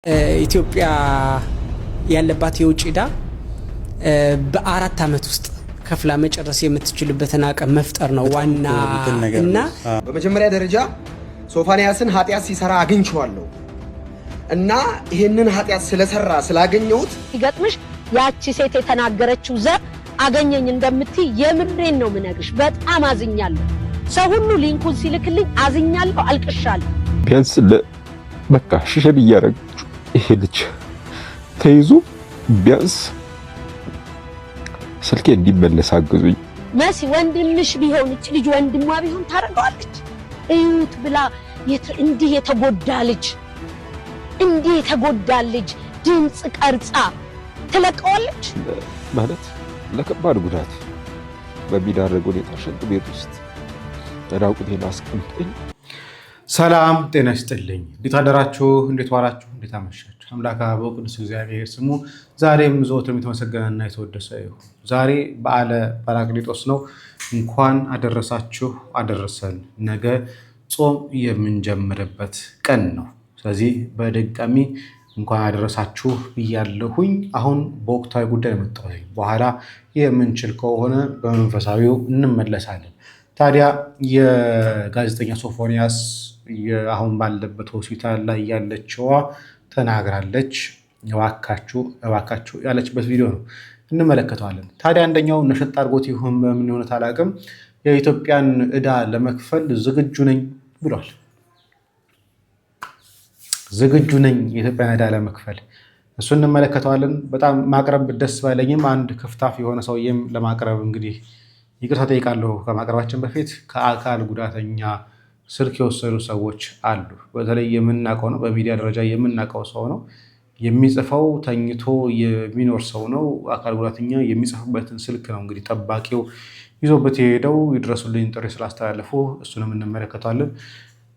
ኢትዮጵያ ያለባት የውጭ ዕዳ በአራት አመት ውስጥ ከፍላ መጨረስ የምትችልበትን አቅም መፍጠር ነው ዋና እና በመጀመሪያ ደረጃ ሶፋንያስን ኃጢያት ሲሰራ አግኝቼዋለሁ እና ይሄንን ኃጢያት ስለሰራ ስላገኘሁት ይገጥምሽ ያቺ ሴት የተናገረችው ዘር አገኘኝ እንደምትይ የምሬን ነው ምነግርሽ። በጣም አዝኛለሁ። ሰው ሁሉ ሊንኩን ሲልክልኝ አዝኛለሁ፣ አልቅሻለሁ። ቢያንስ በቃ ሽሸብ እያረግ ይሄ ልጅ ተይዞ ቢያንስ ስልኬ እንዲመለስ አግዙኝ። መሲ ወንድምሽ ቢሆን እቺ ልጅ ወንድሟ ቢሆን ታረጋለች። እዩት ብላ እንዲህ የተጎዳ ልጅ ድምጽ ቀርጻ ትለቀዋለች ማለት ለከባድ ጉዳት በሚዳረግ ሁኔታ ሽንት ቤት ውስጥ ራቁቴን አስቀምጠኝ። ሰላም ጤና ይስጥልኝ። እንዴት አደራችሁ? እንዴት ዋላችሁ? እንዴት አመሻችሁ? አምላክ አበው ቅዱስ እግዚአብሔር ስሙ ዛሬም ዘወትርም የተመሰገነና የተወደሰ ይሁን። ዛሬ በዓለ ጰራቅሊጦስ ነው። እንኳን አደረሳችሁ አደረሰን። ነገ ጾም የምንጀምርበት ቀን ነው። ስለዚህ በድጋሚ እንኳን አደረሳችሁ ብያለሁኝ። አሁን በወቅታዊ ጉዳይ መጣሁኝ። በኋላ የምንችል ከሆነ በመንፈሳዊው እንመለሳለን። ታዲያ የጋዜጠኛ ሶፎንያስ አሁን ባለበት ሆስፒታል ላይ ያለችዋ ተናግራለች። እባካችሁ ያለችበት ቪዲዮ ነው እንመለከተዋለን። ታዲያ አንደኛው ነሸጥ አድርጎት ይሁን በምን ሆነ አላውቅም፣ የኢትዮጵያን ዕዳ ለመክፈል ዝግጁ ነኝ ብሏል። ዝግጁ ነኝ የኢትዮጵያን ዕዳ ለመክፈል፣ እሱ እንመለከተዋለን። በጣም ማቅረብ ደስ ባይለኝም አንድ ክፍታፍ የሆነ ሰውዬም ለማቅረብ እንግዲህ ይቅርታ ጠይቃለሁ። ከማቅረባችን በፊት ከአካል ጉዳተኛ ስልክ የወሰዱ ሰዎች አሉ። በተለይ የምናውቀው ነው፣ በሚዲያ ደረጃ የምናውቀው ሰው ነው። የሚጽፈው ተኝቶ የሚኖር ሰው ነው። አካል ጉዳተኛ የሚጽፍበትን ስልክ ነው እንግዲህ ጠባቂው ይዞበት የሄደው። ይድረሱልኝ ጥሪ ስላስተላለፉ እሱንም እንመለከተዋለን።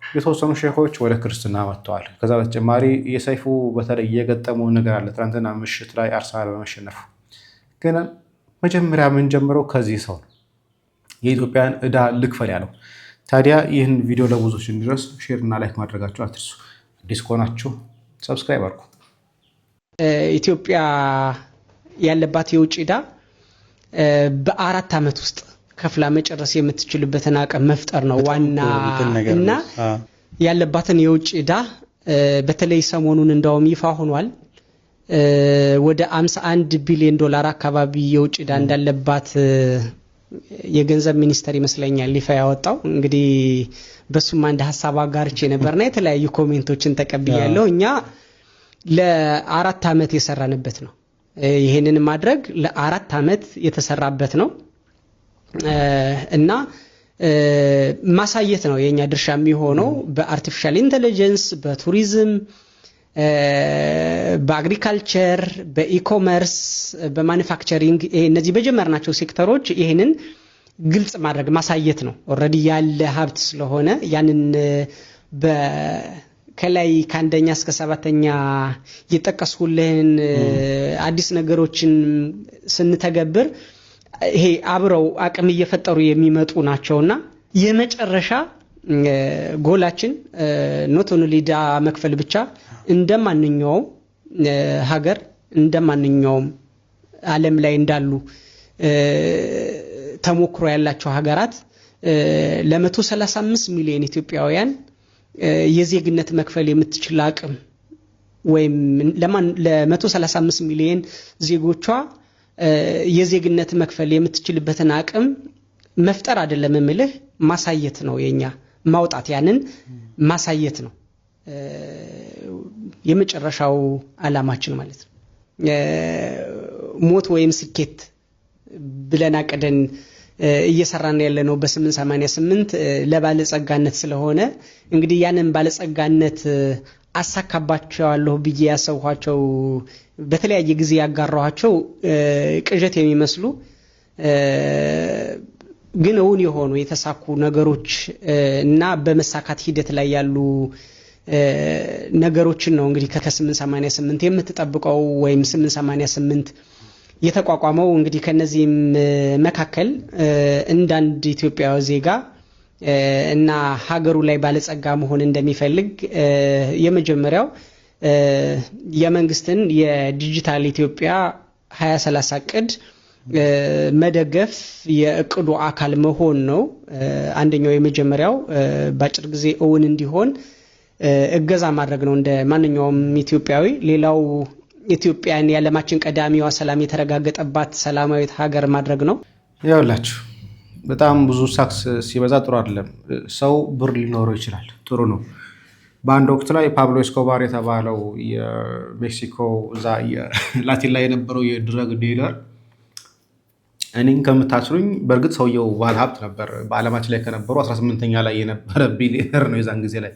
የተወሰኑ ሼኮች ወደ ክርስትና መጥተዋል። ከዛ በተጨማሪ የሰይፉ በተለይ የገጠመው ነገር አለ። ትናንትና ምሽት ላይ አርሰናል በመሸነፉ ግን መጀመሪያ የምንጀምረው ከዚህ ሰው ነው፣ የኢትዮጵያን ዕዳ ልክፈል ያለው። ታዲያ ይህን ቪዲዮ ለብዙዎች እንዲደርስ ሼር እና ላይክ ማድረጋችሁ አትርሱ። አዲስ ከሆናችሁ ሰብስክራይብ አድርጉ። ኢትዮጵያ ያለባት የውጭ ዕዳ በአራት አመት ውስጥ ከፍላ መጨረስ የምትችልበትን አቅም መፍጠር ነው ዋና እና ያለባትን የውጭ ዕዳ በተለይ ሰሞኑን እንዳውም ይፋ ሆኗል። ወደ 51 ቢሊዮን ዶላር አካባቢ የውጭ ዕዳ እንዳለባት የገንዘብ ሚኒስተር ይመስለኛል ይፋ ያወጣው። እንግዲህ በሱም አንድ ሐሳብ አጋርቼ ነበርና የተለያዩ ኮሜንቶችን ተቀብያለሁ። እኛ ለአራት አመት የሰራንበት ነው። ይሄንን ማድረግ ለአራት አመት የተሰራበት ነው እና ማሳየት ነው የኛ ድርሻ የሚሆነው በአርቲፊሻል ኢንተለጀንስ፣ በቱሪዝም፣ በአግሪካልቸር፣ በኢኮመርስ፣ በማኑፋክቸሪንግ እነዚህ በጀመርናቸው ሴክተሮች ይሄንን ግልጽ ማድረግ ማሳየት ነው። ኦልሬዲ ያለ ሀብት ስለሆነ ያንን ከላይ ከአንደኛ እስከ ሰባተኛ የጠቀስኩልህን አዲስ ነገሮችን ስንተገብር ይሄ አብረው አቅም እየፈጠሩ የሚመጡ ናቸውና የመጨረሻ ጎላችን ኖት ኦንሊ ዕዳ መክፈል ብቻ እንደማንኛውም ሀገር እንደማንኛውም ዓለም ላይ እንዳሉ ተሞክሮ ያላቸው ሀገራት ለ135 ሚሊዮን ኢትዮጵያውያን የዜግነት መክፈል የምትችል አቅም ወይም ለ135 ሚሊዮን ዜጎቿ የዜግነት መክፈል የምትችልበትን አቅም መፍጠር አይደለም እምልህ ማሳየት ነው። የኛ ማውጣት ያንን ማሳየት ነው የመጨረሻው ዓላማችን ማለት ነው። ሞት ወይም ስኬት ብለን አቀደን እየሰራን ያለነው በ888 ለባለጸጋነት ስለሆነ እንግዲህ ያንን ባለጸጋነት አሳካባቸዋለሁ ብዬ ያሰብኋቸው በተለያየ ጊዜ ያጋራኋቸው ቅዠት የሚመስሉ ግን እውን የሆኑ የተሳኩ ነገሮች እና በመሳካት ሂደት ላይ ያሉ ነገሮችን ነው እንግዲህ ከ888 የምትጠብቀው ወይም 888 የተቋቋመው። እንግዲህ ከነዚህም መካከል እንዳንድ ኢትዮጵያዊ ዜጋ እና ሀገሩ ላይ ባለጸጋ መሆን እንደሚፈልግ የመጀመሪያው የመንግስትን የዲጂታል ኢትዮጵያ 2030 እቅድ መደገፍ የእቅዱ አካል መሆን ነው። አንደኛው የመጀመሪያው በአጭር ጊዜ እውን እንዲሆን እገዛ ማድረግ ነው እንደ ማንኛውም ኢትዮጵያዊ። ሌላው ኢትዮጵያን የዓለማችን ቀዳሚዋ ሰላም የተረጋገጠባት ሰላማዊት ሀገር ማድረግ ነው። ያውላችሁ በጣም ብዙ ሳክስ ሲበዛ ጥሩ አይደለም። ሰው ብር ሊኖረው ይችላል፣ ጥሩ ነው። በአንድ ወቅት ላይ ፓብሎ ኤስኮባር የተባለው የሜክሲኮ እዛ ላቲን ላይ የነበረው የድረግ ዲለር እኔን ከምታስሩኝ፣ በእርግጥ ሰውየው ባለ ሀብት ነበር። በዓለማችን ላይ ከነበሩ 18ኛ ላይ የነበረ ቢሊየነር ነው። የዛን ጊዜ ላይ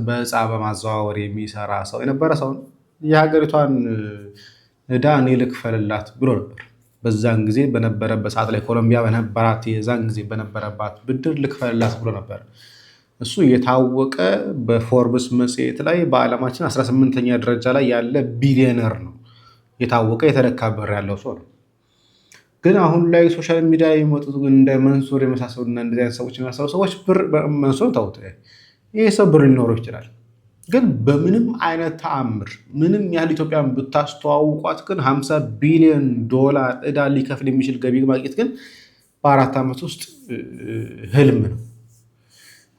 በዕፃ በማዘዋወር የሚሰራ ሰው የነበረ ሰው ነው። የሀገሪቷን ዕዳ እኔ ልክፈልላት ብሎ ነበር። በዛን ጊዜ በነበረበት ሰዓት ላይ ኮሎምቢያ በነበራት የዛን ጊዜ በነበረባት ብድር ልክፈልላት ብሎ ነበር። እሱ የታወቀ በፎርብስ መጽሔት ላይ በዓለማችን 18ኛ ደረጃ ላይ ያለ ቢሊየነር ነው። የታወቀ የተለካ ብር ያለው ሰው ነው። ግን አሁን ላይ ሶሻል ሚዲያ የሚመጡት እንደ መንሱር የመሳሰሉና እንደዚህ አይነት ሰዎች የመሳሰሉ ሰዎች ብር መንሱር ታውት ይሄ ሰው ብር ሊኖረው ይችላል። ግን በምንም አይነት ተአምር ምንም ያህል ኢትዮጵያን ብታስተዋውቋት ግን 50 ቢሊዮን ዶላር ዕዳ ሊከፍል የሚችል ገቢ ማግኘት ግን በ4 ዓመት ውስጥ ህልም ነው።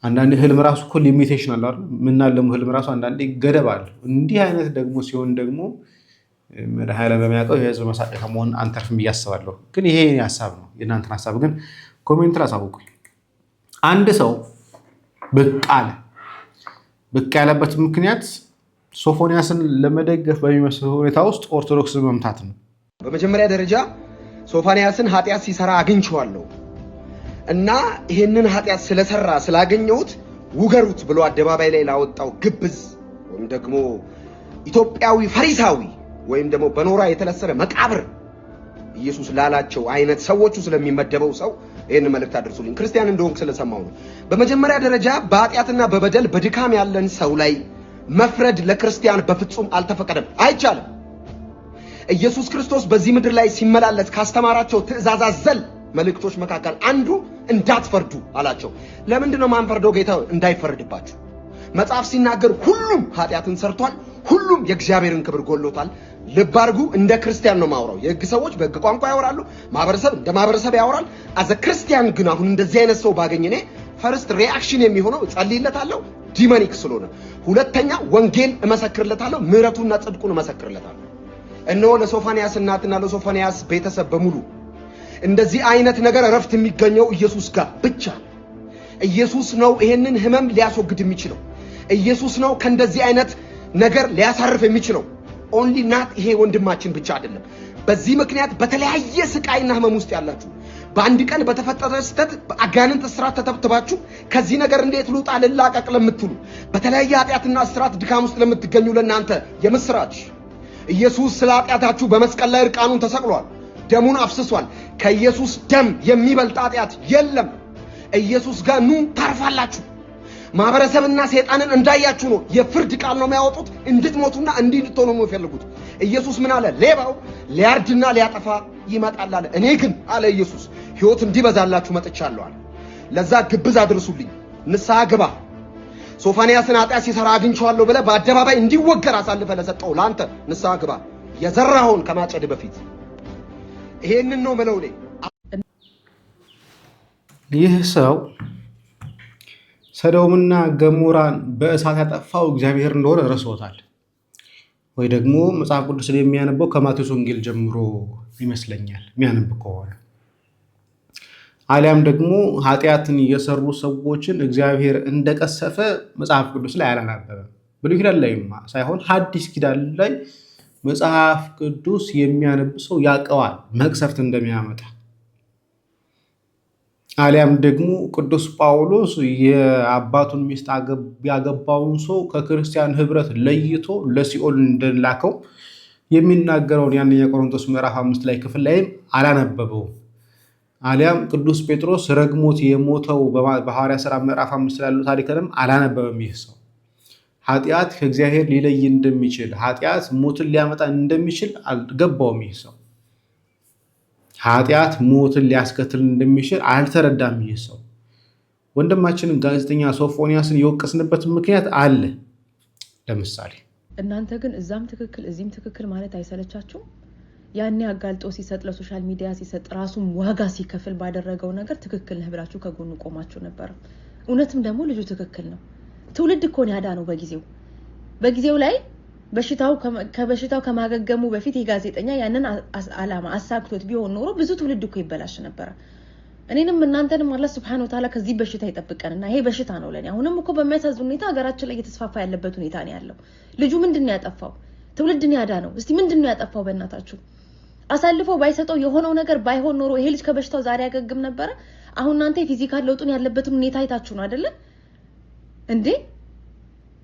አንዳንዴ ህልም ራሱ እኮ ሊሚቴሽን አለ አይደል? ምናለሙ ህልም ራሱ አንዳንዴ ገደብ አለ። እንዲህ አይነት ደግሞ ሲሆን ደግሞ መድኃኒዓለም በሚያውቀው የህዝብ መሳቂያ ከመሆን አንተርፍም ብዬ አስባለሁ። ግን ይሄ የኔ ሀሳብ ነው። የእናንተን ሀሳብ ግን ኮሜንት ላይ አሳውቁኝ። አንድ ሰው ብቅ አለ። ብቅ ያለበት ምክንያት ሶፎንያስን ለመደገፍ በሚመስል ሁኔታ ውስጥ ኦርቶዶክስን መምታት ነው። በመጀመሪያ ደረጃ ሶፎንያስን ኃጢአት ሲሰራ አግኝቼዋለሁ እና ይሄንን ኃጢአት ስለሰራ ስላገኘሁት ውገሩት ብሎ አደባባይ ላይ ላወጣው ግብዝ ወይም ደግሞ ኢትዮጵያዊ ፈሪሳዊ ወይም ደግሞ በኖራ የተለሰረ መቃብር ኢየሱስ ላላቸው አይነት ሰዎቹ ስለሚመደበው ሰው ይሄን መልእክት አድርሱልኝ። ክርስቲያን እንደሆንክ ስለሰማው ነው። በመጀመሪያ ደረጃ በኃጢአትና በበደል በድካም ያለን ሰው ላይ መፍረድ ለክርስቲያን በፍጹም አልተፈቀደም፣ አይቻልም። ኢየሱስ ክርስቶስ በዚህ ምድር ላይ ሲመላለስ ካስተማራቸው ትእዛዛት ዘል መልእክቶች መካከል አንዱ እንዳትፈርዱ አላቸው። ለምንድን ነው ማንፈርደው? ጌታ እንዳይፈርድባችሁ። መጽሐፍ ሲናገር ሁሉም ኃጢአትን ሰርቷል፣ ሁሉም የእግዚአብሔርን ክብር ጎሎታል። ልብ አድርጉ። እንደ ክርስቲያን ነው ማውራው። የሕግ ሰዎች በሕግ ቋንቋ ያወራሉ፣ ማህበረሰብ እንደ ማህበረሰብ ያወራል። አዘ ክርስቲያን ግን አሁን እንደዚህ አይነት ሰው ባገኝ እኔ ፈርስት ሪአክሽን የሚሆነው ጸልይለታለሁ፣ ዲሞኒክ ስለሆነ። ሁለተኛ ወንጌል እመሰክርለታለሁ፣ ምሕረቱና ጽድቁን እመሰክርለታለሁ። እነሆ ለሶፎንያስ እናትና ለሶፎንያስ ቤተሰብ በሙሉ እንደዚህ አይነት ነገር እረፍት የሚገኘው ኢየሱስ ጋር ብቻ። ኢየሱስ ነው ይሄንን ህመም ሊያስወግድ የሚችለው። ኢየሱስ ነው ከእንደዚህ አይነት ነገር ሊያሳርፍ የሚችለው። ኦንሊ ናት ይሄ ወንድማችን ብቻ አይደለም። በዚህ ምክንያት በተለያየ ስቃይና ህመም ውስጥ ያላችሁ፣ በአንድ ቀን በተፈጠረ ስህተት በአጋንንት እስራት ተተብትባችሁ ከዚህ ነገር እንዴት ልውጣ ልላቀቅ ለምትሉ፣ በተለያየ ኃጢአትና እስራት ድካም ውስጥ ለምትገኙ ለእናንተ የምስራች። ኢየሱስ ስለ ኃጢአታችሁ በመስቀል ላይ እርቃኑን ተሰቅሏል፣ ደሙን አፍስሷል። ከኢየሱስ ደም የሚበልጥ ኃጢአት የለም። ኢየሱስ ጋር ኑ ታርፋላችሁ። ማህበረሰብና ሰይጣንን እንዳያችሁ ነው የፍርድ ቃል ነው የሚያወጡት። እንድትሞቱና እንድትሆኑ ነው የሚፈልጉት። ኢየሱስ ምን አለ? ሌባው ሊያርድና ሊያጠፋ ይመጣል አለ። እኔ ግን አለ ኢየሱስ ሕይወት እንዲበዛላችሁ መጥቻለሁ አለ። ለዛ ግብዝ አድርሱልኝ፣ ንስሐ ግባ። ሶፎንያስን ኃጢአት ሲሰራ አግኝቼዋለሁ ብለህ በአደባባይ እንዲወገር አሳልፈህ ለሰጠው ለአንተ ንስሐ ግባ፣ የዘራኸውን ከማጨድ በፊት። ይሄንን ነው መለው። ይህ ሰው ሰዶምና ገሞራን በእሳት ያጠፋው እግዚአብሔር እንደሆነ ረስቶታል። ወይ ደግሞ መጽሐፍ ቅዱስ የሚያነበው ከማቴዎስ ወንጌል ጀምሮ ይመስለኛል የሚያነብ ከሆነ፣ አሊያም ደግሞ ኃጢአትን የሰሩ ሰዎችን እግዚአብሔር እንደቀሰፈ መጽሐፍ ቅዱስ ላይ አላነበበም። ብሉይ ኪዳን ላይ ሳይሆን ሐዲስ ኪዳን ላይ መጽሐፍ ቅዱስ የሚያነብ ሰው ያውቀዋል መቅሰፍት እንደሚያመጣ። አሊያም ደግሞ ቅዱስ ጳውሎስ የአባቱን ሚስት ያገባውን ሰው ከክርስቲያን ህብረት ለይቶ ለሲኦል እንደላከው የሚናገረውን የአንደኛ ቆሮንቶስ ምዕራፍ 5 ላይ ክፍል ላይም አላነበበውም። አሊያም ቅዱስ ጴጥሮስ ረግሞት የሞተው በሐዋርያት ሥራ ምዕራፍ 5 ላይ ያለው ታሪክንም አላነበበም። ይህ ሰው ኃጢአት ከእግዚአብሔር ሊለይ እንደሚችል፣ ኃጢአት ሞትን ሊያመጣ እንደሚችል አልገባውም። ይህ ሰው ኃጢአት ሞትን ሊያስከትል እንደሚችል አልተረዳም። ይህ ሰው ወንድማችንን ጋዜጠኛ ሶፎንያስን የወቀስንበት ምክንያት አለ። ለምሳሌ እናንተ ግን እዛም ትክክል እዚህም ትክክል ማለት አይሰለቻችሁም? ያኔ አጋልጦ ሲሰጥ ለሶሻል ሚዲያ ሲሰጥ ራሱን ዋጋ ሲከፍል ባደረገው ነገር ትክክል ነህ ብላችሁ ከጎኑ ቆማችሁ ነበር። እውነትም ደግሞ ልጁ ትክክል ነው። ትውልድ እኮ ነው ያዳነው በጊዜው ላይ ከበሽታው ከማገገሙ በፊት የጋዜጠኛ ያንን አላማ አሳክቶት ቢሆን ኖሮ ብዙ ትውልድ እኮ ይበላሽ ነበር። እኔንም እናንተንም አላህ Subhanahu Wa Ta'ala ከዚህ በሽታ ይጠብቀንና ይሄ በሽታ ነው ለኔ አሁንም እኮ በሚያሳዝን ሁኔታ ሀገራችን ላይ እየተስፋፋ ያለበት ሁኔታ ነው ያለው። ልጁ ምንድነው ያጠፋው? ትውልድን ያዳነው እስቲ ምንድነው ያጠፋው? በእናታችሁ አሳልፎ ባይሰጠው የሆነው ነገር ባይሆን ኖሮ ይሄ ልጅ ከበሽታው ዛሬ ያገግም ነበር። አሁን እናንተ ፊዚካል ለውጡን ያለበትን ሁኔታ አይታችሁ ነው አይደለ እንዴ?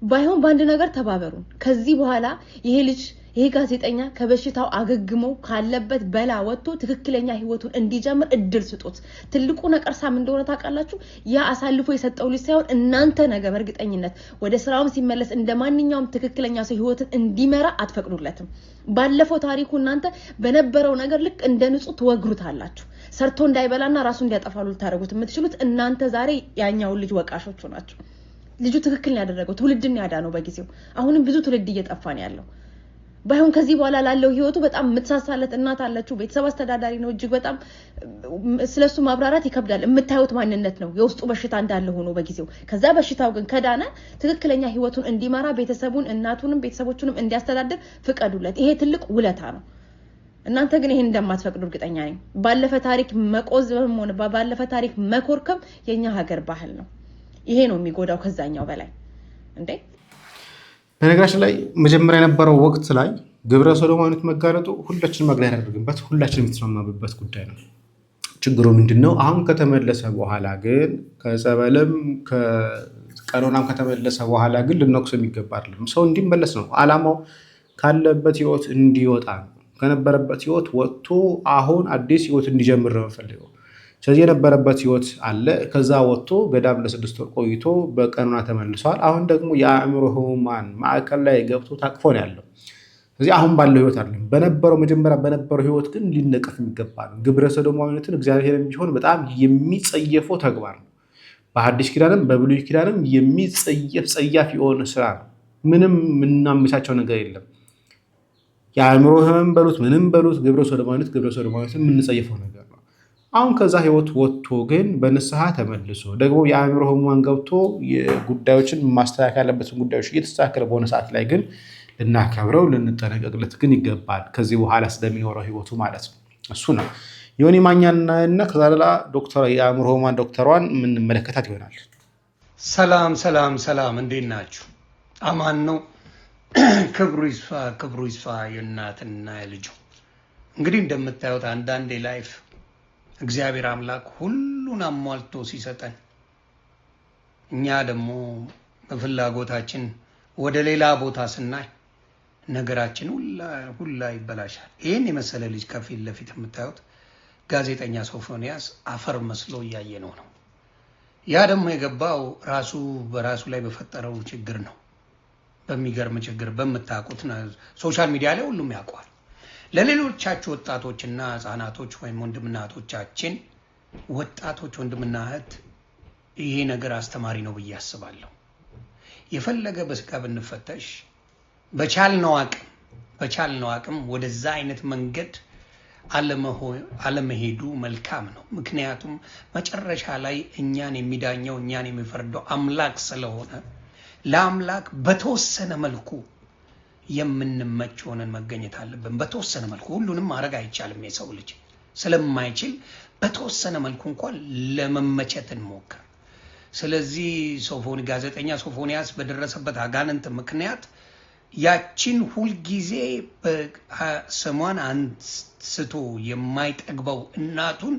ባይሆን ባንድ ነገር ተባበሩን። ከዚህ በኋላ ይሄ ጋዜጠኛ ከበሽታው አገግሞ ካለበት በላ ወጥቶ ትክክለኛ ህይወቱን እንዲጀምር እድል ስጡት። ትልቁ ነቀርሳም እንደሆነ ታውቃላችሁ ያ አሳልፎ የሰጠው ልጅ ሳይሆን እናንተ ነገ በእርግጠኝነት ወደ ስራውም ሲመለስ እንደማንኛውም ትክክለኛ ሰው ህይወትን እንዲመራ አትፈቅዱለትም። ባለፈው ታሪኩ እናንተ በነበረው ነገር ልክ እንደ ንጹህ ትወግሩታላችሁ። ሰርቶ እንዳይበላና ራሱ እንዲያጠፋሉ ታደርጉት የምትችሉት እናንተ ዛሬ ያኛው ልጅ ወቃሾቹ ናችሁ። ልጁ ትክክል ነው ያደረገው። ትውልድን ያዳነው በጊዜው። አሁንም ብዙ ትውልድ እየጠፋ ነው ያለው። ባይሆን ከዚህ በኋላ ላለው ህይወቱ በጣም ምትሳሳለት እናት አለችው። ቤተሰብ አስተዳዳሪ ነው። እጅግ በጣም ስለሱ ማብራራት ይከብዳል። የምታዩት ማንነት ነው የውስጡ በሽታ እንዳለ ሆኖ በጊዜው። ከዛ በሽታው ግን ከዳነ ትክክለኛ ህይወቱን እንዲመራ ቤተሰቡን እናቱንም ቤተሰቦቹንም እንዲያስተዳድር ፍቀዱለት። ይሄ ትልቅ ውለታ ነው። እናንተ ግን ይሄን እንደማትፈቅዱ እርግጠኛ ነኝ። ባለፈ ታሪክ መቆዝም ሆነ ባለፈ ታሪክ መኮርከም የኛ ሀገር ባህል ነው። ይሄ ነው የሚጎዳው ከዛኛው በላይ እንዴ። በነገራችን ላይ መጀመሪያ የነበረው ወቅት ላይ ግብረ ሰዶማዊነት መጋለጡ ሁላችንም መግለጽ ያደርግበት ሁላችንም የተስማማበት ጉዳይ ነው። ችግሩ ምንድነው? አሁን ከተመለሰ በኋላ ግን ከጸበልም ከቀኖናም ከተመለሰ በኋላ ግን ልንወቅስ የሚገባ አይደለም። ሰው እንዲመለስ ነው አላማው። ካለበት ህይወት እንዲወጣ ነው። ከነበረበት ህይወት ወጥቶ አሁን አዲስ ህይወት እንዲጀምር ነው ፈልገው። ስለዚህ የነበረበት ህይወት አለ። ከዛ ወጥቶ ገዳም ለ6 ወር ቆይቶ በቀኖና ተመልሷል። አሁን ደግሞ የአእምሮ ህሙማን ማዕከል ላይ ገብቶ ታቅፎ ነው ያለው። ስለዚህ አሁን ባለው ህይወት አይደለም። መጀመሪያ በነበረው ህይወት ግን ሊነቀፍ የሚገባ ነው። ግብረ ሰዶማዊነትን እግዚአብሔር ቢሆን በጣም የሚጸየፈው ተግባር ነው። በሐዲስ ኪዳንም በብሉይ ኪዳንም የሚጸየፍ ጸያፍ የሆነ ስራ ነው። ምንም የምናመቻቸው ነገር የለም። የአእምሮ ህመም በሉት ምንም በሉት ግብረ ሰዶማዊነትን የምንጸየፈው ነገር ነው። አሁን ከዛ ህይወት ወጥቶ ግን በንስሐ ተመልሶ ደግሞ የአእምሮ ህሙማን ገብቶ ጉዳዮችን ማስተካከል ያለበትን ጉዳዮች እየተስተካከለ በሆነ ሰዓት ላይ ግን ልናከብረው ልንጠነቀቅለት ግን ይገባል። ከዚህ በኋላ ስለሚኖረው ህይወቱ ማለት ነው። እሱ ነው ዮኒ ማኛና ከዛ ሌላ ዶክተር የአእምሮ ህሙማን ዶክተሯን የምንመለከታት ይሆናል። ሰላም እንዴት ናችሁ? አማን ነው። ክብሩ ይስፋ የእናትና የልጁ። እንግዲህ እንደምታዩት አንዳንዴ ላይፍ እግዚአብሔር አምላክ ሁሉን አሟልቶ ሲሰጠን እኛ ደግሞ በፍላጎታችን ወደ ሌላ ቦታ ስናይ ነገራችን ሁላ ይበላሻል። ይሄን የመሰለ ልጅ ከፊት ለፊት የምታዩት ጋዜጠኛ ሶፎንያስ አፈር መስሎ እያየነው ነው። ያ ደግሞ የገባው በራሱ ላይ በፈጠረው ችግር ነው። በሚገርም ችግር በመታቁት ሶሻል ሚዲያ ላይ ሁሉም ያውቀዋል። ለሌሎቻችሁ ወጣቶችና ህፃናቶች ወይም ወንድምና እህቶቻችን ወጣቶች ወንድምና እህት ይሄ ነገር አስተማሪ ነው ብዬ አስባለሁ። የፈለገ በስጋ ብንፈተሽ በቻልነው አቅም ወደዛ አይነት መንገድ አለመሄዱ መልካም ነው። ምክንያቱም መጨረሻ ላይ እኛን የሚዳኘው እኛን የሚፈርደው አምላክ ስለሆነ ለአምላክ በተወሰነ መልኩ የምንመች ሆነን መገኘት አለብን። በተወሰነ መልኩ ሁሉንም ማድረግ አይቻልም። የሰው ልጅ ስለማይችል በተወሰነ መልኩ እንኳን ለመመቸት እንሞክር። ስለዚህ ጋዜጠኛ ሶፎንያስ በደረሰበት አጋንንት ምክንያት ያችን ሁልጊዜ በስሟን አንስቶ የማይጠግበው እናቱን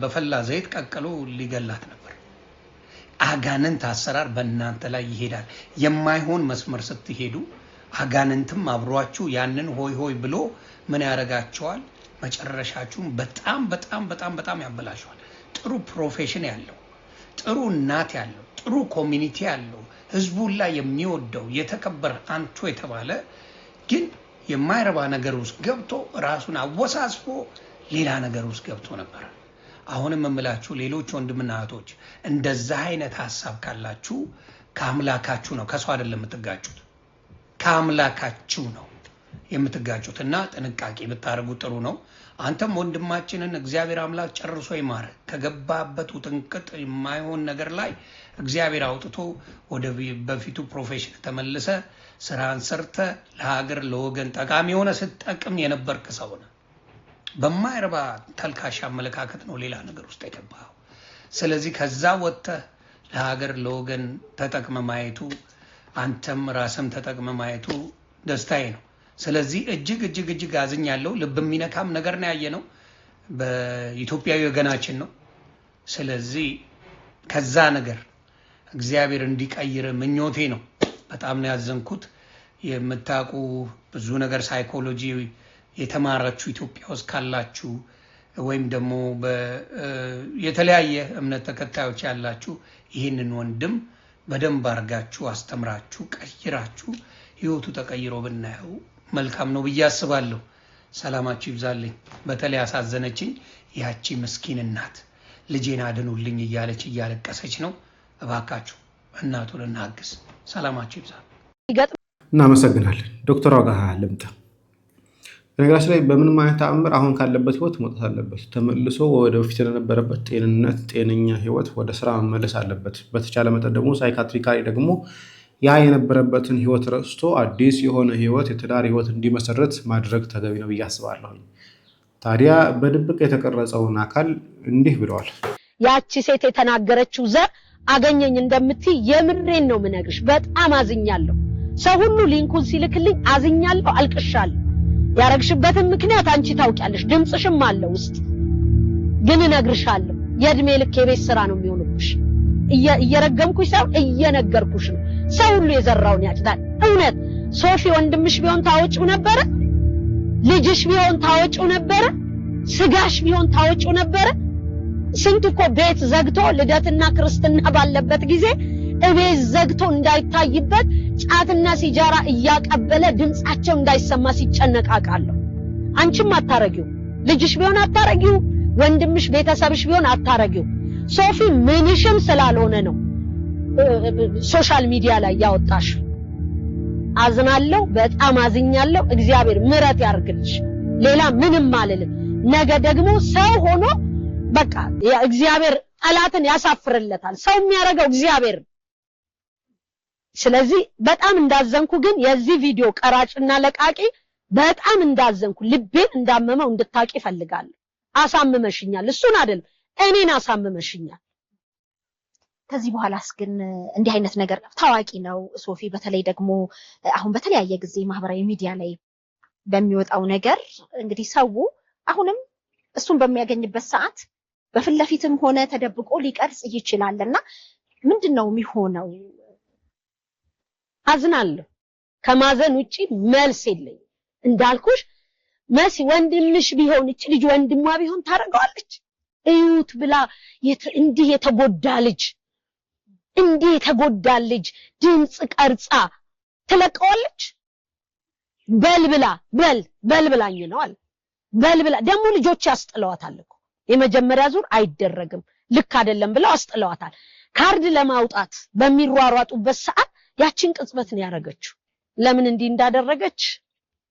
በፈላ ዘይት ቀቅሎ ሊገላት ነበር። አጋንንት አሰራር በእናንተ ላይ ይሄዳል። የማይሆን መስመር ስትሄዱ አጋንንትም አብሯችሁ ያንን ሆይ ብሎ ምን ያደርጋቸዋል? መጨረሻችሁን በጣም ያበላሸዋል። ጥሩ ፕሮፌሽን ያለው ጥሩ እናት ያለው ጥሩ ኮሚኒቲ ያለው ህዝቡን ላይ የሚወደው የተከበረ አንቱ የተባለ ግን የማይረባ ነገር ውስጥ ገብቶ ራሱን አወሳስቦ ሌላ ነገር ውስጥ ገብቶ ነበር። አሁንም እምላችሁ ሌሎች ወንድምና እህቶች እንደዛ አይነት ሐሳብ ካላችሁ ከአምላካችሁ ነው፣ ከሰው አይደለም የምትጋጩት። ከአምላካችሁ ነው የምትጋጩትና ጥንቃቄ ብታደርጉ ጥሩ ነው። አንተም ወንድማችንን እግዚአብሔር አምላክ ጨርሶ ይማረ። ከገባበት ውጥንቅጥ የማይሆን ነገር ላይ እግዚአብሔር አውጥቶ ወደ በፊቱ ፕሮፌሽን ተመልሰ ስራን ሰርተ ለሀገር ለወገን ጠቃሚ ሆነ ስትጠቅም የነበርክ ሰው ነህ። በማይረባ ተልካሻ አመለካከት ነው ሌላ ነገር ውስጥ የገባው። ስለዚህ ከዛ ወጥተህ ለሀገር ለወገን ተጠቅመ ማየቱ አንተም ራስም ተጠቅመ ማየቱ ደስታዬ ነው። ስለዚህ እጅግ አዝኛለሁ። ልብ የሚነካም ነገር ነው ያየነው። በኢትዮጵያዊ ወገናችን ነው። ስለዚህ ከዛ ነገር እግዚአብሔር እንዲቀይር ምኞቴ ነው። በጣም ነው ያዘንኩት። የምታውቁ ብዙ ነገር ሳይኮሎጂ የተማራችሁ ኢትዮጵያ ውስጥ ካላችሁ ወይም ደግሞ የተለያየ እምነት ተከታዮች ያላችሁ ይህንን ወንድም በደንብ አርጋችሁ አስተምራችሁ ቀይራችሁ ህይወቱ ተቀይሮ ብናየው መልካም ነው ብዬ አስባለሁ። ሰላማችሁ ይብዛልኝ። በተለይ አሳዘነችኝ ያቺ ምስኪን እናት ልጄን አድኑልኝ እያለች እያለቀሰች ነው። እባካችሁ እናቱን እናግዝ። ሰላማችሁ ይብዛል። እናመሰግናለን። ዶክተር ዋጋ ልምጣ። በነገራችን ላይ በምንም አይነት ተአምር አሁን ካለበት ህይወት መውጣት አለበት። ተመልሶ ወደ በፊት የነበረበት ጤንነት፣ ጤነኛ ህይወት ወደ ስራ መመለስ አለበት። በተቻለ መጠን ደግሞ ሳይካትሪካሊ ደግሞ ያ የነበረበትን ህይወት ረስቶ አዲስ የሆነ ህይወት የትዳር ህይወት እንዲመሰረት ማድረግ ተገቢ ነው ብዬ አስባለሁ። ታዲያ በድብቅ የተቀረጸውን አካል እንዲህ ብለዋል። ያቺ ሴት የተናገረችው ዘር አገኘኝ እንደምትይ የምሬን ነው ምነግርሽ። በጣም አዝኛለሁ። ሰው ሁሉ ሊንኩን ሲልክልኝ አዝኛለሁ፣ አልቅሻለሁ። ያረግሽበትን ምክንያት አንቺ ታውቂያለሽ፣ ድምጽሽም አለ ውስጥ። ግን እነግርሻለሁ የእድሜ ልክ የቤት ስራ ነው የሚሆንብሽ። እየረገምኩሽ ሳይሆን እየነገርኩሽ ነው። ሰው ሁሉ የዘራውን ያጭዳል። እውነት ሶፊ ወንድምሽ ቢሆን ታወጪው ነበረ፣ ልጅሽ ቢሆን ታወጪው ነበረ፣ ስጋሽ ቢሆን ታወጪው ነበረ። ስንት እኮ ቤት ዘግቶ ልደትና ክርስትና ባለበት ጊዜ እቤት ዘግቶ እንዳይታይበት ጫትና ሲጃራ እያቀበለ ድምጻቸው እንዳይሰማ ሲጨነቃቃለሁ። አንቺም አታረጊው፣ ልጅሽ ቢሆን አታረጊው፣ ወንድምሽ ቤተሰብሽ ቢሆን አታረጊው። ሶፊ ምንሽም ስላልሆነ ነው ሶሻል ሚዲያ ላይ ያወጣሽ። አዝናለሁ፣ በጣም አዝኛለሁ። እግዚአብሔር ምሕረት ያርግልሽ። ሌላ ምንም አልልም። ነገ ደግሞ ሰው ሆኖ በቃ እግዚአብሔር ጠላትን ያሳፍርለታል። ሰው የሚያረጋው እግዚአብሔር። ስለዚህ በጣም እንዳዘንኩ ግን የዚህ ቪዲዮ ቀራጭና ለቃቂ በጣም እንዳዘንኩ ልቤን እንዳመመው እንድታቂ ፈልጋለሁ። አሳምመሽኛል። እሱን አይደል እኔን አሳምመሽኛል። ከዚህ በኋላስ ግን እንዲህ አይነት ነገር ታዋቂ ነው ሶፊ። በተለይ ደግሞ አሁን በተለያየ ጊዜ ማህበራዊ ሚዲያ ላይ በሚወጣው ነገር እንግዲህ ሰው አሁንም እሱን በሚያገኝበት ሰዓት በፊት ለፊትም ሆነ ተደብቆ ሊቀርጽ ይችላልና ምንድነው የሚሆነው? አዝናለሁ። ከማዘን ውጪ መልስ የለኝ። እንዳልኩሽ መሲ ወንድምሽ ቢሆን እቺ ልጅ ወንድሟ ቢሆን ታረጋዋለች? እዩት ብላ እንዲህ የተጎዳ ልጅ ድምጽ ቀርጻ ትለቀዋለች? በልብላኝ ነው አለ። በልብላ ደግሞ ልጆች ያስጥለዋታል እኮ። የመጀመሪያ ዙር አይደረግም ልክ አይደለም ብለው አስጥለዋታል። ካርድ ለማውጣት በሚሯሯጡበት ሰዓት ያችን ቅጽበት ነው ያረገችው። ለምን እንዲህ እንዳደረገች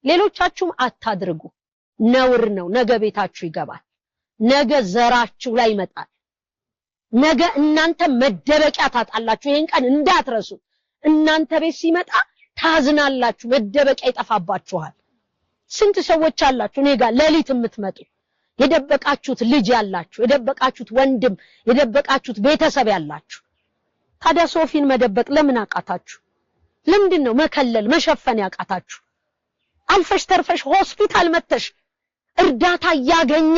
ሌሎቻችሁም አታድርጉ። ነውር ነው። ነገ ቤታችሁ ይገባል። ነገ ዘራችሁ ላይ ይመጣል። ነገ እናንተ መደበቂያ ታጣላችሁ። ይሄን ቀን እንዳትረሱ። እናንተ ቤት ሲመጣ ታዝናላችሁ፣ መደበቂያ ይጠፋባችኋል። ስንት ሰዎች አላችሁ እኔ ጋር ሌሊት የምትመጡ የደበቃችሁት ልጅ ያላችሁ፣ የደበቃችሁት ወንድም፣ የደበቃችሁት ቤተሰብ ያላችሁ። ታዲያ ሶፊን መደበቅ ለምን አቃታችሁ? ለምንድነው መከለል መሸፈን ያቃታችሁ? አልፈሽ ተርፈሽ ሆስፒታል መተሽ እርዳታ ያገኘ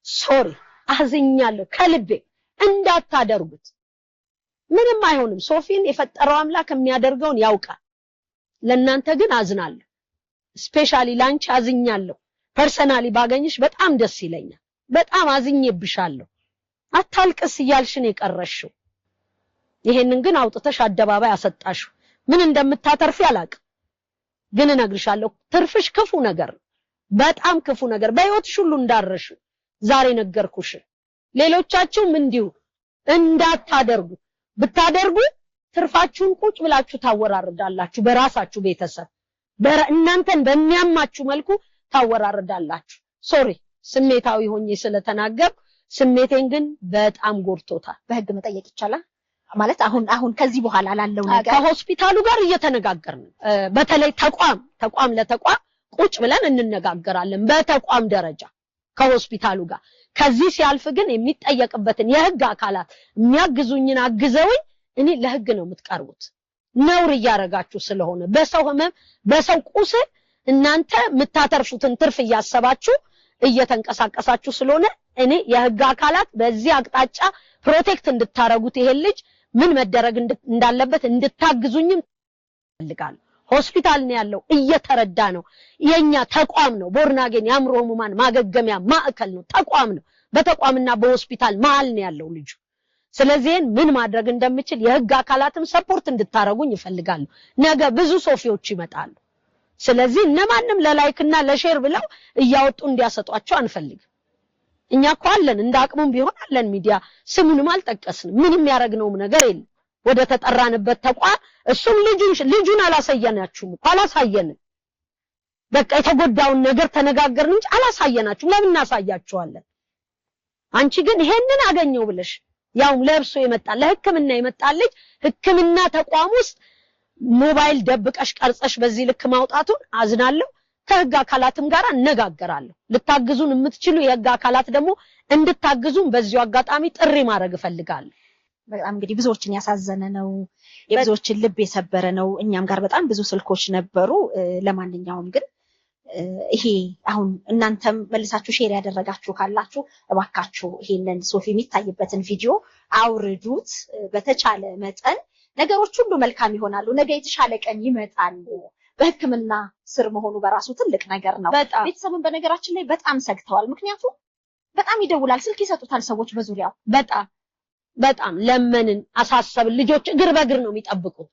ሶሪ አዝኛለሁ ከልቤ። እንዳታደርጉት። ምንም አይሆንም። ሶፊን የፈጠረው አምላክ የሚያደርገውን ያውቃል። ለእናንተ ግን አዝናለሁ። ስፔሻሊ ላንቺ አዝኛለሁ። ፐርሰናሊ ባገኝሽ በጣም ደስ ይለኛል። በጣም አዝኜብሻለሁ። አታልቅስ እያልሽን የቀረሽው ይሄንን ግን አውጥተሽ አደባባይ አሰጣሽው። ምን እንደምታተርፊ አላቅም፣ ግን እነግርሻለሁ ትርፍሽ ክፉ ነገር፣ በጣም ክፉ ነገር በህይወትሽ ሁሉ እንዳረሽ ዛሬ ነገርኩሽ። ሌሎቻችሁም እንዲሁ እንዳታደርጉ። ብታደርጉ ትርፋችሁን ቁጭ ብላችሁ ታወራርዳላችሁ በራሳችሁ ቤተሰብ እናንተን በሚያማችሁ መልኩ ታወራርዳላችሁ። ሶሪ ስሜታዊ ሆኜ ስለተናገር ስሜቴን ግን በጣም ጎርቶታል። በህግ መጠየቅ ይቻላል ማለት አሁን ከዚህ በኋላ ላለው ነገር ከሆስፒታሉ ጋር እየተነጋገርን በተለይ ተቋም ለተቋም ቁጭ ብለን እንነጋገራለን በተቋም ደረጃ ከሆስፒታሉ ጋር። ከዚህ ሲያልፍ ግን የሚጠየቅበትን የህግ አካላት የሚያግዙኝን አግዘውኝ እኔ ለህግ ነው የምትቀርቡት። ነውር እያረጋችሁ ስለሆነ በሰው ህመም በሰው ቁስል እናንተ የምታተርፉትን ትርፍ እያሰባችሁ እየተንቀሳቀሳችሁ ስለሆነ እኔ የህግ አካላት በዚህ አቅጣጫ ፕሮቴክት እንድታረጉት ይሄ ልጅ ምን መደረግ እንዳለበት እንድታግዙኝም ፈልጋለሁ። ሆስፒታል ነው ያለው እየተረዳ ነው። የኛ ተቋም ነው። ቦርናጌን ያምሮ ህሙማን ማገገሚያ ማዕከል ነው፣ ተቋም ነው። በተቋምና በሆስፒታል መሃል ነው ያለው ልጁ። ስለዚህ ምን ማድረግ እንደምችል የህግ አካላትም ሰፖርት እንድታረጉኝ ይፈልጋሉ። ነገ ብዙ ሶፊዎች ይመጣሉ። ስለዚህ እነማንም ለላይክና ለሼር ብለው እያወጡ እንዲያሰጧቸው አንፈልግም። እኛ እኮ አለን እንዳቅሙም ቢሆን አለን ሚዲያ ስሙንም አልጠቀስንም። ምንም ያረግነውም ነገር የለም። ወደ ተጠራንበት ተቋም እሱም ልጁን አላሳየናችሁም እኮ አላሳየንም። በቃ የተጎዳውን ነገር ተነጋገርን እንጂ አላሳየናችሁም። ለምን እናሳያችኋለን? አንቺ ግን ይሄንን አገኘው ብለሽ ያውም ለብሶ የመጣ ለህክምና የመጣ ልጅ ህክምና ተቋም ውስጥ ሞባይል ደብቀሽ ቀርጸሽ በዚህ ልክ ማውጣቱን አዝናለሁ። ከህግ አካላትም ጋር እነጋገራለሁ። ልታግዙን የምትችሉ የህግ አካላት ደግሞ እንድታግዙን በዚሁ አጋጣሚ ጥሪ ማድረግ እፈልጋለሁ። በጣም እንግዲህ ብዙዎችን ያሳዘነ ነው፣ የብዙዎችን ልብ የሰበረ ነው። እኛም ጋር በጣም ብዙ ስልኮች ነበሩ። ለማንኛውም ግን ይሄ አሁን እናንተም መልሳችሁ ሼር ያደረጋችሁ ካላችሁ እባካችሁ ይሄንን ሶፊ የሚታይበትን ቪዲዮ አውርዱት። በተቻለ መጠን ነገሮች ሁሉ መልካም ይሆናሉ። ነገ የተሻለ ቀን ይመጣል። በህክምና ስር መሆኑ በራሱ ትልቅ ነገር ነው። ቤተሰብን በነገራችን ላይ በጣም ሰግተዋል። ምክንያቱም በጣም ይደውላል፣ ስልክ ይሰጡታል ሰዎች በዙሪያው። በጣም ለመንን፣ አሳሰብን። ልጆች እግር በእግር ነው የሚጠብቁት።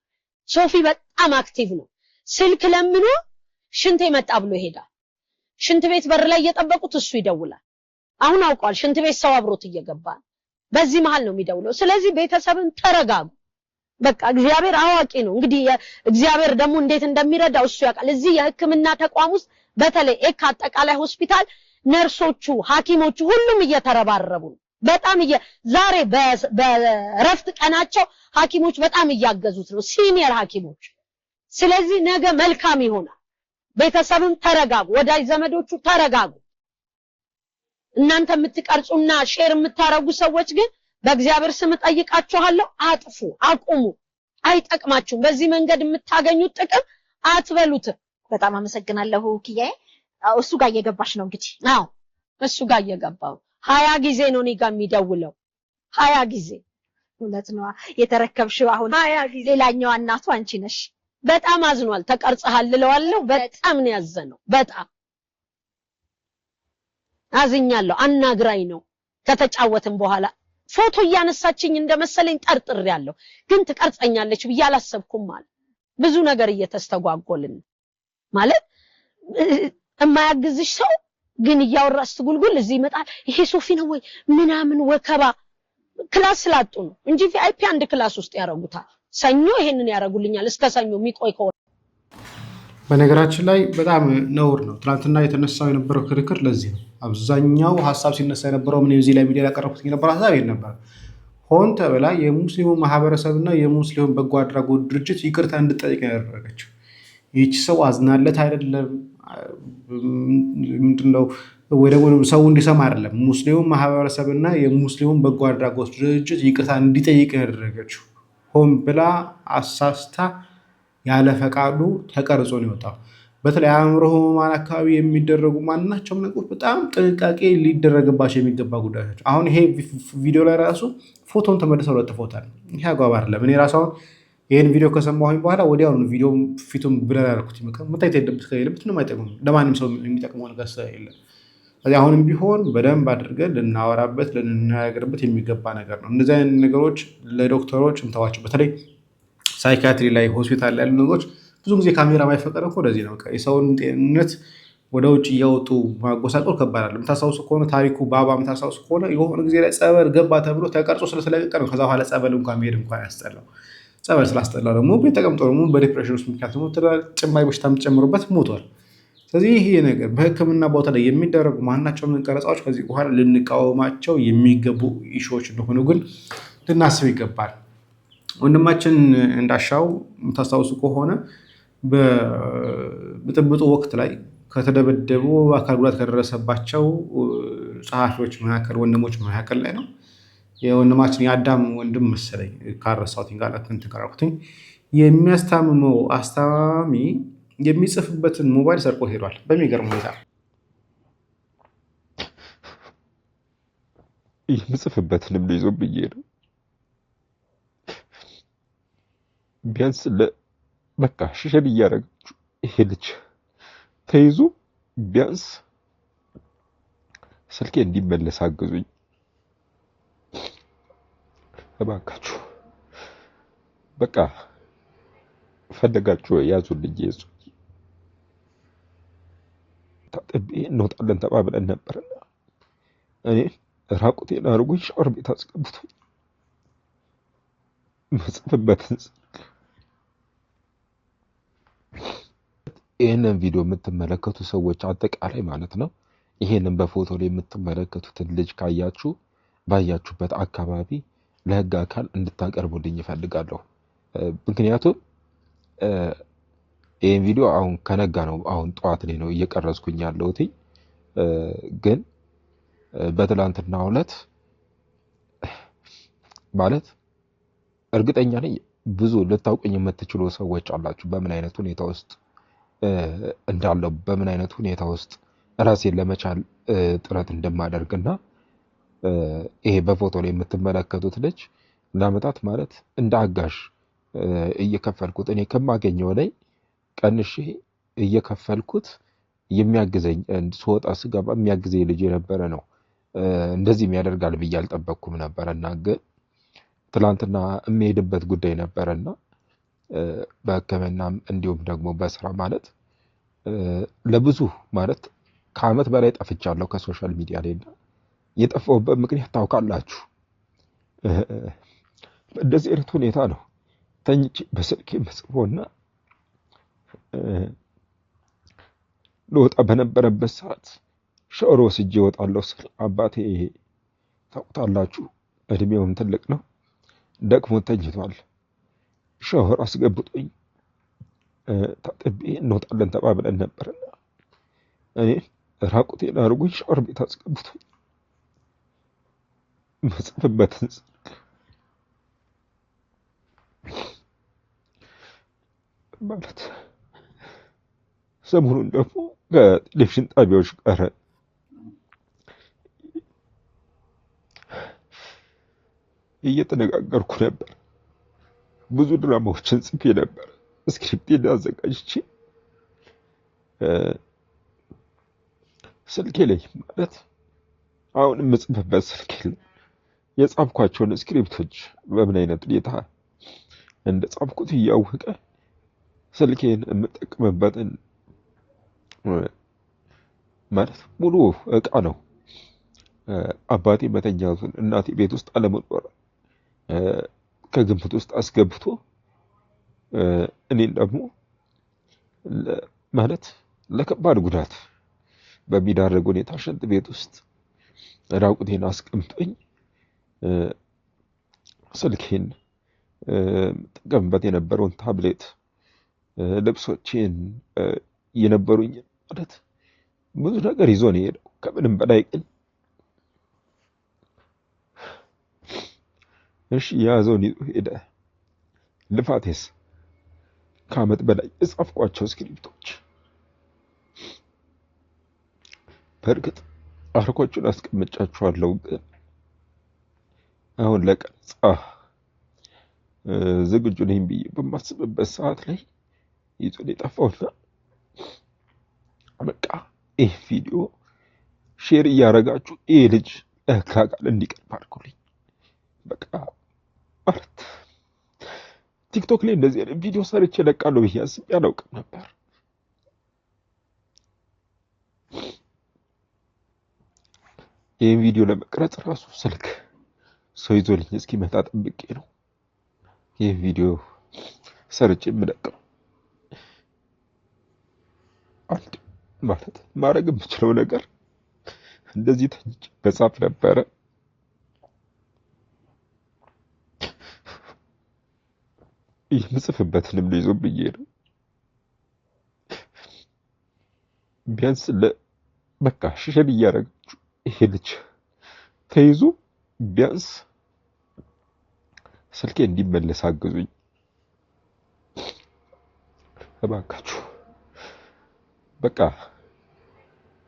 ሶፊ በጣም አክቲቭ ነው። ስልክ ለምኖ ሽንት መጣ ብሎ ይሄዳል። ሽንት ቤት በር ላይ እየጠበቁት እሱ ይደውላል። አሁን አውቋል ሽንት ቤት ሰው አብሮት እየገባ በዚህ መሃል ነው የሚደውለው። ስለዚህ ቤተሰብን ተረጋጉ። በቃ እግዚአብሔር አዋቂ ነው። እንግዲህ እግዚአብሔር ደግሞ እንዴት እንደሚረዳው እሱ ያውቃል። እዚህ የህክምና ተቋም ውስጥ በተለይ ኤካ አጠቃላይ ሆስፒታል ነርሶቹ፣ ሐኪሞቹ ሁሉም እየተረባረቡ ነው። በጣም ዛሬ በረፍት ቀናቸው ሐኪሞች በጣም እያገዙት ነው፣ ሲኒየር ሐኪሞች። ስለዚህ ነገ መልካም ይሆናል። ቤተሰብም ተረጋጉ፣ ወዳጅ ዘመዶቹ ተረጋጉ። እናንተ የምትቀርጹና ሼር የምታረጉ ሰዎች ግን በእግዚአብሔር ስም ጠይቃችኋለሁ፣ አጥፉ፣ አቁሙ። አይጠቅማችሁም። በዚህ መንገድ የምታገኙት ጥቅም አትበሉት። በጣም አመሰግናለሁ ኪያዬ። እሱ ጋር እየገባሽ ነው እንግዲህ? አዎ እሱ ጋር እየገባው 20 ጊዜ ነው እኔ ጋር የሚደውለው 20 ጊዜ። እውነት ነው የተረከብሽው አሁን 20 ጊዜ። ሌላኛው እናቱ አንቺ ነሽ። በጣም አዝኗል። ተቀርጸሃል እለዋለሁ። በጣም ነው ያዘነው። በጣም አዝኛለሁ። አናግራኝ ነው ከተጫወትን በኋላ ፎቶ እያነሳችኝ እንደመሰለኝ ጠርጥሬያለሁ። ግን ትቀርጸኛለች ብዬ አላሰብኩም ማለት ብዙ ነገር እየተስተጓጎልን ማለት የማያግዝሽ ሰው ግን እያወራስ ትጉልጉል እዚህ ይመጣል። ይሄ ሶፊ ነው ወይ ምናምን ወከባ። ክላስ ስላጡ ነው እንጂ ቪአይፒ አንድ ክላስ ውስጥ ያረጉታል። ሰኞ ይሄንን ያረጉልኛል እስከ ሰኞ የሚቆይ ከሆነ። በነገራችን ላይ በጣም ነውር ነው። ትናንትና የተነሳው የነበረው ክርክር ለዚህ ነው። አብዛኛው ሀሳብ ሲነሳ የነበረው ምን እዚህ ላይ ሚዲያ ያቀረብኩት የነበረው ሀሳብ ይሄን ነበር። ሆን ተብላ የሙስሊሙ ማህበረሰብና የሙስሊሙ በጎ አድራጎት ድርጅት ይቅርታ እንድጠይቅ ያደረገችው ይህች ሰው አዝናለት አይደለም፣ ምንድነው ወደ ሰው እንዲሰማ አይደለም። ሙስሊሙ ማህበረሰብና የሙስሊሙ በጎ አድራጎት ድርጅት ይቅርታ እንዲጠይቅ ያደረገችው ሆን ብላ አሳስታ ያለ ፈቃዱ ተቀርጾ ነው የወጣው። በተለይ አእምሮ ህሙማን አካባቢ የሚደረጉ ማናቸውም ነገሮች በጣም ጥንቃቄ ሊደረግባቸው የሚገባ ጉዳዮች። አሁን ይሄ ቪዲዮ ላይ ራሱ ፎቶን ተመልሰው ለጥፎታል። ይሄ አግባብ አይደለም። እኔ ራሱ አሁን ይሄን ቪዲዮ ከሰማሁኝ በኋላ ወዲያውኑ ቪዲዮ ፊቱን ብለር ያልኩት መታየት የለበት ከሌለበት ምንም አይጠቅምም። ለማንም ሰው የሚጠቅመው ነገር ስለሌለ ስለዚህ አሁንም ቢሆን በደንብ አድርገን ልናወራበት ልንነጋገርበት የሚገባ ነገር ነው። እንደዚህ አይነት ነገሮች ለዶክተሮች እንተዋቸው። በተለይ ሳይካትሪ ላይ ሆስፒታል ላይ ያሉ ነገሮች ብዙ ጊዜ ካሜራ ማይፈቀደው እኮ ለዚህ ነው። በቃ የሰውን ጤንነት ወደ ውጭ እያወጡ ማጎሳቆል ከባድ አይደለም። የምታስታውሱ ከሆነ ታሪኩ ባባ የምታስታውሱ ከሆነ የሆነ ጊዜ ላይ ጸበል ገባ ተብሎ ተቀርጾ ስለተለቀቀ ነው ከዛ በኋላ ጸበል እንኳን መሄድ እንኳን ያስጠላው። ጸበል ስላስጠላው ደግሞ ቤት ተቀምጦ ደግሞ በዲፕሬሽን ውስጥ ምክንያት ደግሞ ጭማሪ በሽታ ጨምሮበት ሞቷል። ስለዚህ ይሄ ነገር በሕክምና ቦታ ላይ የሚደረጉ ማናቸውም ቀረጻዎች ከዚህ በኋላ ልንቃወማቸው የሚገቡ ኢሹዎች እንደሆኑ ግን ልናስብ ይገባል። ወንድማችን እንዳሻው የምታስታውሱ ከሆነ በብጥብጡ ወቅት ላይ ከተደበደቡ አካል ጉዳት ከደረሰባቸው ጸሐፊዎች መካከል ወንድሞች መካከል ላይ ነው የወንድማችን የአዳም ወንድም መሰለኝ ካረሳሁት ጋር ተንተከራኩትኝ የሚያስታምመው አስታማሚ የሚጽፍበትን ሞባይል ሰርቆ ሄዷል። በሚገርም ሁኔታ የምጽፍበትንም ይዞ ብዬ ነው ቢያንስ በቃ ሽሸል እያደረጋችሁ ይሄ ልጅ ተይዞ ቢያንስ ስልኬ እንዲመለስ አግዙኝ እባካችሁ። በቃ ፈለጋችሁ ያዙልኝ። የሱ ታጥቤ እንወጣለን ተባብለን ነበርና እኔ ራቁቴን አድርጎኝ ሻወር ቤት አስገብቶኝ መጽፍበትን ይህንን ቪዲዮ የምትመለከቱ ሰዎች አጠቃላይ ማለት ነው ይሄንን በፎቶ ላይ የምትመለከቱትን ልጅ ካያችሁ ባያችሁበት አካባቢ ለህግ አካል እንድታቀርቡልኝ ይፈልጋለሁ። ምክንያቱም ይሄን ቪዲዮ አሁን ከነጋ ነው አሁን ጠዋት ላይ ነው እየቀረጽኩኝ ያለሁት ግን በትላንትናው ዕለት ማለት እርግጠኛ ነኝ ብዙ ልታውቁኝ የምትችሉ ሰዎች አላችሁ በምን አይነት ሁኔታ ውስጥ እንዳለው በምን አይነት ሁኔታ ውስጥ ራሴን ለመቻል ጥረት እንደማደርግና ይሄ በፎቶ ላይ የምትመለከቱት ልጅ ለአመታት ማለት እንደ አጋሽ እየከፈልኩት እኔ ከማገኘው ላይ ቀንሼ እየከፈልኩት የሚያግዘኝ ስወጣ ስገባ የሚያግዘኝ ልጅ የነበረ ነው። እንደዚህ ያደርጋል ብዬ አልጠበቅኩም ነበርና ግን ትላንትና የሚሄድበት ጉዳይ ነበርና በሕክምናም እንዲሁም ደግሞ በስራ ማለት ለብዙ ማለት ከአመት በላይ ጠፍቻለሁ ከሶሻል ሚዲያ ላይና የጠፋሁበት ምክንያት ታውቃላችሁ። በእንደዚህ አይነት ሁኔታ ነው ተኝቼ በስልኬ መጽፎና ልወጣ በነበረበት ሰዓት ሻወር ወስጄ እወጣለሁ ስል አባቴ ታውቁታላችሁ እድሜውም ትልቅ ነው ደክሞ ተኝቷል። ሻወር አስገብቶኝ ታጥቤ እንወጣለን ተባብለን ነበርና እኔ ራቁቴን አድርጎኝ ሻወር ቤት አስገብቶኝ መጽፍበትን ማለት ሰሞኑን ደግሞ ከቴሌቪዥን ጣቢያዎች ጋር እየተነጋገርኩ ነበር። ብዙ ድራማዎችን ጽፌ ነበር። ስክሪፕቴን አዘጋጅቼ ስልኬ ላይ ማለት አሁን የምጽፍበት ስልኬ ላይ የጻፍኳቸውን ስክሪፕቶች በምን አይነት ሁኔታ እንደጻፍኩት እያወቀ ስልኬን የምጠቀምበትን ማለት ሙሉ እቃ ነው አባቴ መተኛቱን እናቴ ቤት ውስጥ አለመኖር ከግምት ውስጥ አስገብቶ እኔን ደግሞ ማለት ለከባድ ጉዳት በሚዳረግ ሁኔታ ሽንት ቤት ውስጥ ራቁቴን አስቀምጦኝ ስልኬን ጠቀምበት የነበረውን ታብሌት ልብሶቼን የነበሩኝ ማለት ብዙ ነገር ይዞ ነው የሄደው። ከምንም በላይ ግን እሺ ያዘውን ይዞ ሄደ። ልፋቴስ ከአመት በላይ የጻፍኳቸው ስክሪፕቶች በእርግጥ አርኮቹን አስቀምጫቸዋለሁ ግን አሁን ለቀረጻ ዝግጁ ነኝ ብዬ በማስብበት ሰዓት ላይ ይዞ የጠፋውና በቃ ይህ ቪዲዮ ሼር እያደረጋችሁ ይህ ልጅ ለህግ እንዲቀርብ አድርጉልኝ። በቃ ማለት ቲክቶክ ላይ እንደዚህ አይነት ቪዲዮ ሰርቼ እለቃለሁ ብዬ አስቤ አላውቅም ነበር። ይህን ቪዲዮ ለመቅረጽ ራሱ ስልክ ሰው ይዞልኝ እስኪመጣ ጠብቄ ነው ይህ ቪዲዮ ሰርቼ የምለቀው። አንድ ማለት ማድረግ የምችለው ነገር እንደዚህ ተኝቼ መጻፍ ነበረ። የምጽፍበትንም ልይዞ ብዬ ነው። ቢያንስ በቃ ሽሸል እያደረጋችሁ ይሄ ልጅ ተይዞ ቢያንስ ስልኬ እንዲመለስ አግዙኝ እባካችሁ። በቃ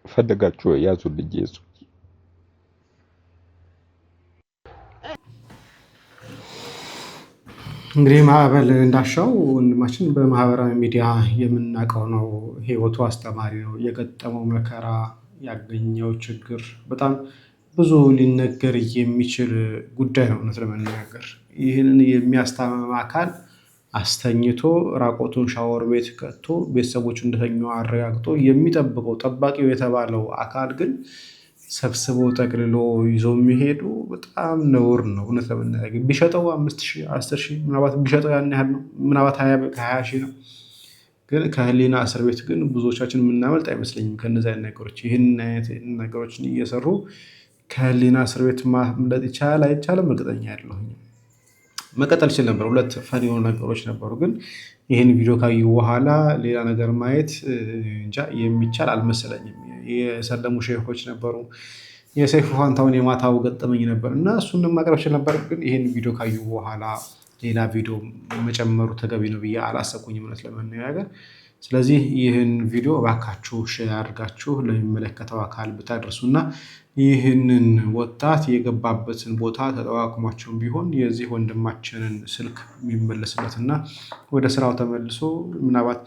ፈለጋችሁ ያዙልኝ ይዙ። እንግዲህ ማዕበል እንዳሻው ወንድማችን በማህበራዊ ሚዲያ የምናውቀው ነው። ህይወቱ አስተማሪ ነው። የገጠመው መከራ፣ ያገኘው ችግር በጣም ብዙ ሊነገር የሚችል ጉዳይ ነው። እውነት ለመናገር ይህንን የሚያስታመም አካል አስተኝቶ ራቆቱን ሻወር ቤት ከቶ ቤተሰቦች እንደተኙ አረጋግጦ የሚጠብቀው ጠባቂው የተባለው አካል ግን ሰብስቦ ጠቅልሎ ይዞ የሚሄዱ በጣም ነውር ነው። እውነት ለመናገር ቢሸጠው 5,000 10,000 ምናልባት ቢሸጠው ያን ያህል ነው፣ ምናልባት 20,000 ነው። ግን ከህሊና እስር ቤት ግን ብዙዎቻችን የምናመልጥ አይመስለኝም። ከነዚህ አይነት ነገሮች ይህን አይነት ነገሮችን እየሰሩ ከህሊና እስር ቤት ማምለጥ ይቻላል አይቻልም እርግጠኛ አይደለሁም። መቀጠል ይችል ነበር። ሁለት ፈን የሆኑ ነገሮች ነበሩ። ግን ይህን ቪዲዮ ካዩ በኋላ ሌላ ነገር ማየት እንጃ የሚቻል አልመሰለኝም። የሰለሙ ሼሆች ነበሩ። የሰይፉ ፋንታሁን የማታው ገጠመኝ ነበር እና እሱን ማቅረብ ይችል ነበር። ግን ይህን ቪዲዮ ካዩ በኋላ ሌላ ቪዲዮ መጨመሩ ተገቢ ነው ብዬ አላሰብኩኝም እውነት ለመነጋገር። ስለዚህ ይህን ቪዲዮ እባካችሁ ሼር አድርጋችሁ ለሚመለከተው አካል ብታደርሱና ይህንን ወጣት የገባበትን ቦታ ተጠዋቅሟቸውን ቢሆን የዚህ ወንድማችንን ስልክ የሚመለስበትና ወደ ስራው ተመልሶ ምናልባት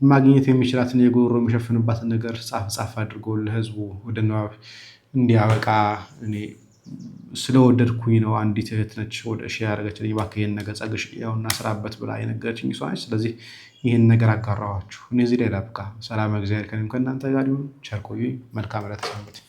ማግኘት የሚችላትን የጉሮሮ የሚሸፍንባትን ነገር ጻፍ አድርጎ ለህዝቡ ወደ ንባብ እንዲያበቃ እኔ ስለወደድኩኝ ነው። አንዲት እህት ነች ወደ ሼር ያደረገችልኝ እባክህ ይሄን ነገር ጸግሽ ያውና ስራበት ብላ የነገረችኝ እሷ ነች። ስለዚህ ይህን ነገር አጋራኋችሁ። እኔ እዚህ ላይ ላብቃ። ሰላም እግዚአብሔር ከእኔም ከእናንተ ጋር ይሁን። ቸር ቆዩኝ። መልካም ዕለት ሰንብቱ።